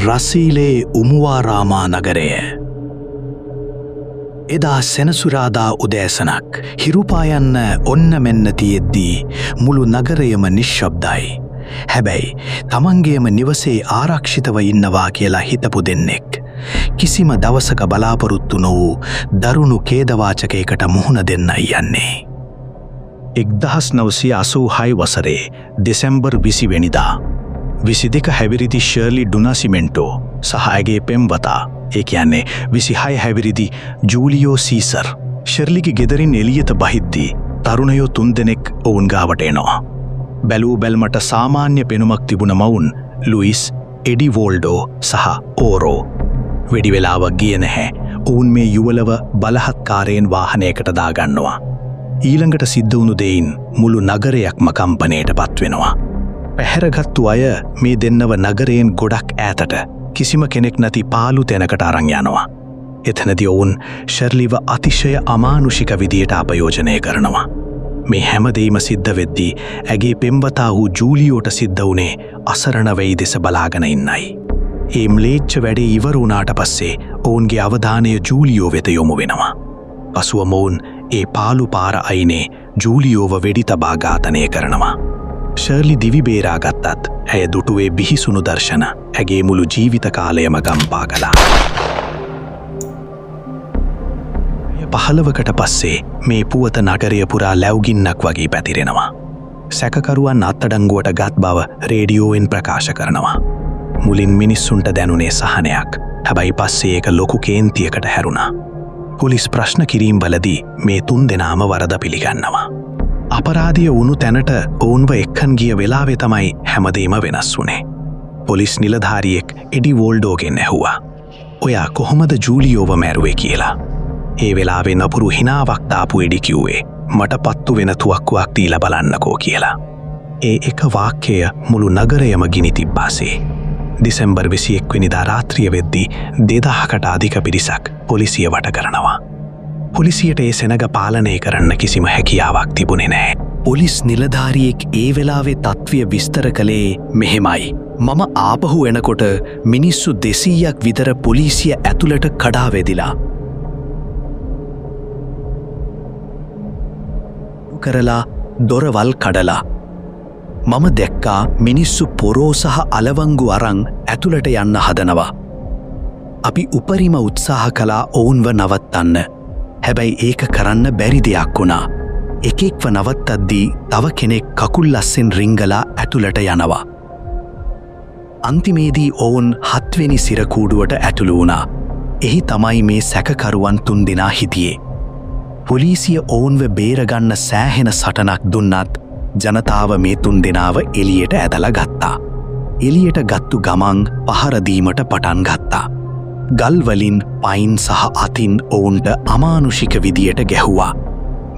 රසීලේ උමුවාරාමා නගරය. එදා සෙනසුරාදා උදෑසනක් හිරුපායන්න ඔන්න මෙන්න තියෙද්දී මුළු නගරයම නිශ්ශබ්දයි. හැබැයි තමන්ගේම නිවසේ ආරක්ෂිතව ඉන්නවා කියලා හිතපු දෙන්නෙක් කිසිම දවසක බලාපොරොත්තු නොවූ දරුණු ඛේදවාචකයකට මුහුණ දෙන්නයි යන්නේ. 1986 වසරේ දෙසැම්බර් 20 වෙනිදා 22 හැවිරිදි ෂර්ලි ඩුනාසිමෙන්ටෝ සහ ඇගේ පෙම්වතා ඒ කියන්නේ 26 හැවිරිදි ජූලියෝ සීසර් ෂර්ලිගේ ගෙදරින් එළියට බහිද්දී තරුණයෝ 3 දෙනෙක් ඔවුන් ගාවට එනවා. බැලූ බැල්මට සාමාන්‍ය පෙනුමක් තිබුණ මවුන් ලුයිස්, එඩි වෝල්ඩෝ සහ ඕරෝ වෙඩි වෙලාවක් ගිය නැහැ. ඔවුන් මේ යුවලව බලහත්කාරයෙන් වාහනයකට දාගන්නවා. ඊළඟට සිද්ධ වුණු දෙයින් මුළු නගරයක්ම කම්පනයට පත්වෙනවා. පැහැරගත්තු අය මේ දෙන්නව නගරයෙන් ගොඩක් ඈතට කිසිම කෙනෙක් නැති පාළු තැනකට අරන් යනවා. එතනදී ඔවුන් ෂර්ලිව අතිශය අමානුෂික විදියට අපයෝජනය කරනවා. මේ හැමදේම සිද්ධ වෙද්දී ඇගේ පෙම්වතා වූ ජූලියෝට සිද්ධ වුණේ අසරණ වෙයි දෙස බලාගෙන ඉන්නයි. ඒ ම්ලේච්ඡ වැඩේ ඉවර වුණාට පස්සේ ඔවුන්ගේ අවධානය ජූලියෝ වෙත යොමු වෙනවා. පසුව මොවුන් ඒ පාළු පාර අයිනේ ජූලියෝව වෙඩි තබා ඝාතනය කරනවා. ෂර්ලි දිවි බේරා ගත්තත් ඇය දුටුවේ බිහිසුණු දර්ශන ඇගේ මුළු ජීවිත කාලයම ගම්පා කළා. 15කට පස්සේ මේ පුවත නගරය පුරා ලැව්ගින්නක් වගේ පැතිරෙනවා. සැකකරුවන් අත්අඩංගුවට ගත් බව රේඩියෝවෙන් ප්‍රකාශ කරනවා. මුලින් මිනිස්සුන්ට දැනුනේ සහනයක්. හැබැයි පස්සේ ඒක ලොකු කේන්තියකට හැරුණා. පොලිස් ප්‍රශ්න කිරීම් වලදී මේ 3 දෙනාම වරද පිළිගන්නවා. අපරාධිය වුණු තැනට ඔවුන්ව එක්කන් ගිය වෙලාවේ තමයි හැමදේම වෙනස් වුණේ. පොලිස් නිලධාරියෙක් එඩි වෝල්ඩෝගෙන් ඇහුවා. ඔයා කොහොමද ජූලියෝව මැරුවේ කියලා. ඒ වෙලාවේ නපුරු හිනාවක් දාපු එඩි කිව්වේ මට පත්තු වෙන තුවක්කුවක් දීලා බලන්නකෝ කියලා. ඒ එක වාක්‍යය මුළු නගරයම ගිනි තිබ්බාසේ. දෙසැම්බර් 21 වෙනිදා රාත්‍රිය වෙද්දී 2000කට අධික පිරිසක් පොලිසිය වට කරනවා. පොලිසියට ඒ සෙනග පාලනය කරන්න කිසිම හැකියාවක් තිබුණේ නැහැ. පොලිස් නිලධාරියෙක් ඒ වෙලාවේ තත්ත්වය විස්තර කළේ මෙහෙමයි. මම ආපහු එනකොට මිනිස්සු 200ක් විතර පොලිසිය ඇතුළට කඩා වැදිලා කරලා දොරවල් කඩලා මම දැක්කා මිනිස්සු පොරෝ සහ අලවංගු අරන් ඇතුළට යන්න හදනවා. අපි උපරිම උත්සාහ කළා ඔවුන්ව නවත්තන්න. හැබැයි ඒක කරන්න බැරි දෙයක් වුණා. එකෙක්ව නවත්තද්දී තව කෙනෙක් කකුල් අස්සෙන් රිංගලා ඇතුළට යනවා. අන්තිමේදී ඔවුන් 7 වෙනි සිරකූඩුවට ඇතුළු වුණා. එහි තමයි මේ සැකකරුවන් 3 දෙනා හිටියේ. පොලිසිය ඔවුන්ව බේරගන්න සෑහෙන සටනක් දුන්නත් ජනතාව මේ 3 දෙනාව එළියට ඇදලා ගත්තා. එළියට ගත්තු ගමන් පහර දීමට පටන් ගත්තා. ගල් වලින් පයින් සහ අතින් ඔවුන්ට අමානුෂික විදියට ගැහුවා.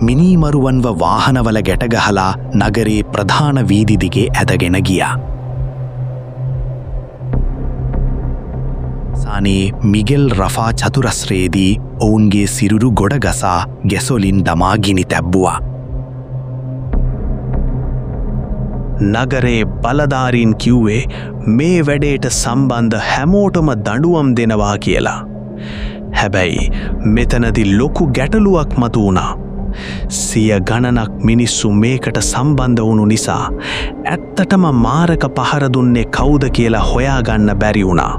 මිනිමරුවන්ව වාහනවල ගැට ගහලා නගරේ ප්‍රධාන වීදි දිගේ ඇදගෙන ගියා. සානේ මිගෙල් රෆා චතුරස්‍රයේදී ඔවුන්ගේ සිරුරු ගොඩ ගසා ගැසොලින් දමා ගිනි තැබ්බුවා. නගරේ බලධාරීන් කිව්වේ මේ වැඩේට සම්බන්ධ හැමෝටම දඬුවම් දෙනවා කියලා. හැබැයි මෙතනදී ලොකු ගැටලුවක් මතු වුණා. 100 ගණනක් මිනිස්සු මේකට සම්බන්ධ වුණු නිසා ඇත්තටම මාරක පහර දුන්නේ කවුද කියලා හොයාගන්න බැරි වුණා.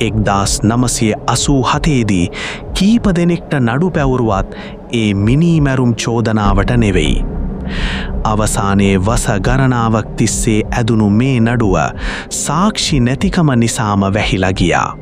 1987 දී කීප දෙනෙක්ට නඩු පැවරුවත් ඒ මිනිමැරුම් චෝදනාවට නෙවෙයි. අවසානයේ වස ගණනාවක් තිස්සේ ඇදුණු මේ නඩුව සාක්ෂි නැතිකම නිසාම වැහිලා ගියා.